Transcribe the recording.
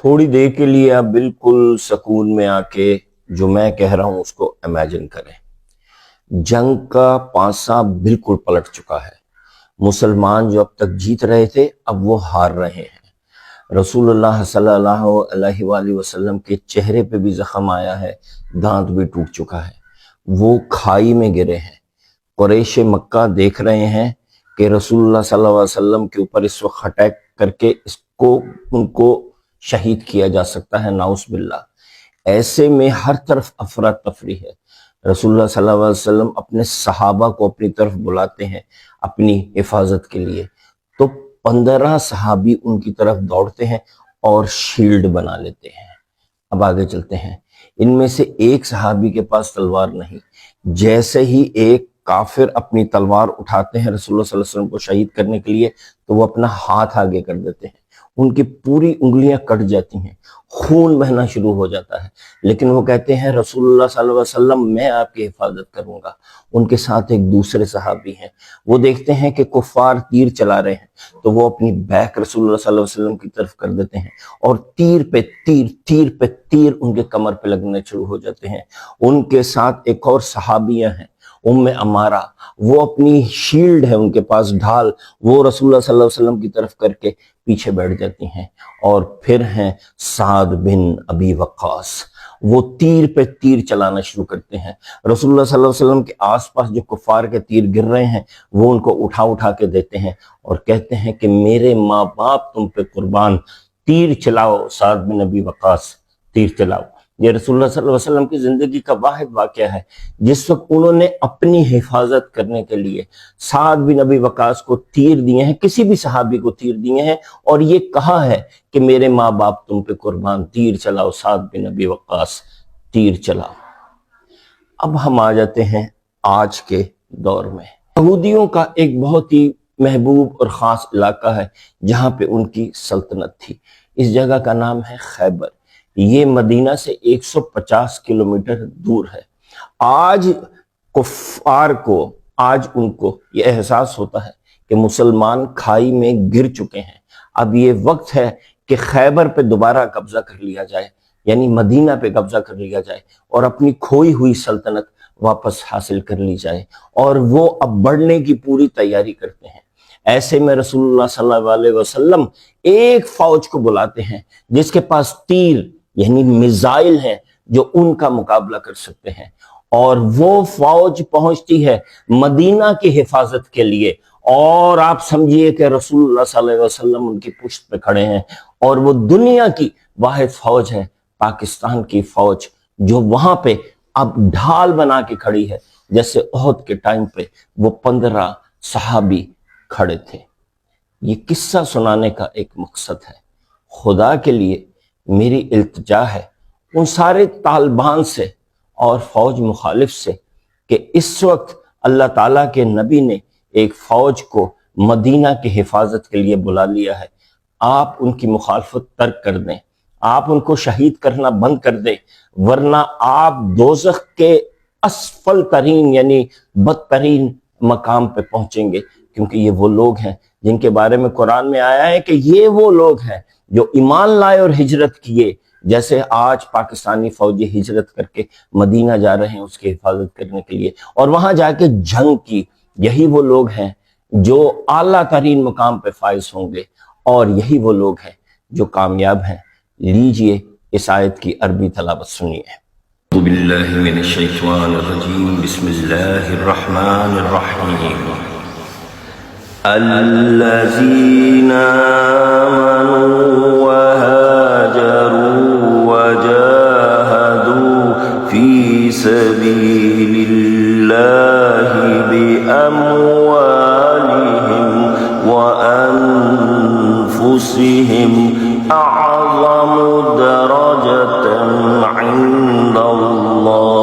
تھوڑی دیر کے لیے آپ بالکل سکون میں آ کے جو میں کہہ رہا ہوں اس کو امیجن کریں۔ جنگ کا پانسا بالکل پلٹ چکا ہے۔ مسلمان جو اب تک جیت رہے تھے اب وہ ہار رہے ہیں۔ رسول اللہ صلی اللہ علیہ وآلہ وسلم کے چہرے پہ بھی زخم آیا ہے، دانت بھی ٹوٹ چکا ہے، وہ کھائی میں گرے ہیں۔ قریش مکہ دیکھ رہے ہیں کہ رسول اللہ صلی اللہ علیہ وسلم کے اوپر اس وقت اٹیک کر کے ان کو شہید کیا جا سکتا ہے، نعوذ باللہ۔ ایسے میں ہر طرف افراتفری ہے۔ رسول اللہ صلی اللہ علیہ وسلم اپنے صحابہ کو اپنی طرف بلاتے ہیں اپنی حفاظت کے لیے، تو 15 صحابی ان کی طرف دوڑتے ہیں اور شیلڈ بنا لیتے ہیں۔ اب آگے چلتے ہیں۔ ان میں سے ایک صحابی کے پاس تلوار نہیں، جیسے ہی ایک کافر اپنی تلوار اٹھاتے ہیں رسول اللہ صلی اللہ علیہ وسلم کو شہید کرنے کے لیے تو وہ اپنا ہاتھ آگے کر دیتے ہیں، ان کی پوری انگلیاں کٹ جاتی ہیں، خون بہنا شروع ہو جاتا ہے، لیکن وہ کہتے ہیں رسول اللہ صلی اللہ علیہ وسلم میں آپ کی حفاظت کروں گا۔ ان کے ساتھ ایک دوسرے صحابی ہیں، وہ دیکھتے ہیں کہ کفار تیر چلا رہے ہیں تو وہ اپنی بیک رسول اللہ صلی اللہ علیہ وسلم کی طرف کر دیتے ہیں اور تیر پہ تیر ان کے کمر پہ لگنے شروع ہو جاتے ہیں۔ ان کے ساتھ ایک اور صحابیہ ہیں، امارہ، وہ اپنی شیلڈ ہے ان کے پاس، ڈھال، وہ رسول اللہ صلی اللہ علیہ وسلم کی طرف کر کے پیچھے بیٹھ جاتی ہیں۔ اور پھر ہیں سعد بن ابی وقاص، وہ تیر پہ تیر چلانا شروع کرتے ہیں۔ رسول اللہ صلی اللہ علیہ وسلم کے آس پاس جو کفار کے تیر گر رہے ہیں وہ ان کو اٹھا کے دیتے ہیں اور کہتے ہیں کہ میرے ماں باپ تم پہ قربان، تیر چلاؤ سعد بن ابی وقاص، تیر چلاؤ۔ یہ رسول اللہ صلی اللہ علیہ وسلم کی زندگی کا واحد واقعہ ہے جس وقت انہوں نے اپنی حفاظت کرنے کے لیے سعد بن ابی وقاص کو تیر دیے ہیں، کسی بھی صحابی کو تیر دیے ہیں، اور یہ کہا ہے کہ میرے ماں باپ تم پہ قربان، تیر چلاؤ سعد بن ابی وقاص، تیر چلاؤ۔ اب ہم آ جاتے ہیں آج کے دور میں۔ یہودیوں کا ایک بہت ہی محبوب اور خاص علاقہ ہے جہاں پہ ان کی سلطنت تھی۔ اس جگہ کا نام ہے خیبر۔ یہ مدینہ سے 150 کلومیٹر دور ہے۔ آج کفار کو، آج ان کو یہ احساس ہوتا ہے کہ مسلمان کھائی میں گر چکے ہیں، اب یہ وقت ہے کہ خیبر پہ دوبارہ قبضہ کر لیا جائے، یعنی مدینہ پہ قبضہ کر لیا جائے اور اپنی کھوئی ہوئی سلطنت واپس حاصل کر لی جائے، اور وہ اب بڑھنے کی پوری تیاری کرتے ہیں۔ ایسے میں رسول اللہ صلی اللہ علیہ وسلم ایک فوج کو بلاتے ہیں جس کے پاس تیر یعنی میزائل ہیں جو ان کا مقابلہ کر سکتے ہیں، اور وہ فوج پہنچتی ہے مدینہ کی حفاظت کے لیے، اور آپ سمجھیے کہ رسول اللہ صلی اللہ علیہ وسلم ان کی پشت پہ کھڑے ہیں، اور وہ دنیا کی واحد فوج ہے، پاکستان کی فوج، جو وہاں پہ اب ڈھال بنا کے کھڑی ہے، جیسے احد کے ٹائم پہ وہ 15 صحابی کھڑے تھے۔ یہ قصہ سنانے کا ایک مقصد ہے۔ خدا کے لیے میری التجا ہے ان سارے طالبان سے اور فوج مخالف سے کہ اس وقت اللہ تعالیٰ کے نبی نے ایک فوج کو مدینہ کی حفاظت کے لیے بلا لیا ہے، آپ ان کی مخالفت ترک کر دیں، آپ ان کو شہید کرنا بند کر دیں، ورنہ آپ دوزخ کے اسفل ترین یعنی بدترین مقام پہ پہنچیں گے، کیونکہ یہ وہ لوگ ہیں جن کے بارے میں قرآن میں آیا ہے کہ یہ وہ لوگ ہیں جو ایمان لائے اور ہجرت کیے، جیسے آج پاکستانی فوجی ہجرت کر کے مدینہ جا رہے ہیں اس کی حفاظت کرنے کے لیے، اور وہاں جا کے جنگ کی۔ یہی وہ لوگ ہیں جو اعلیٰ ترین مقام پہ فائز ہوں گے، اور یہی وہ لوگ ہیں جو کامیاب ہیں۔ لیجئے اس آیت کی عربی تلاوت سنیے۔ اعوذ باللہ من الشیطان الرجیم، بسم اللہ الرحمن الرحیم۔ الذین آمنوا وهاجروا وجاهدوا في سبيل الله بأموالهم وأنفسهم أعظم درجة عند الله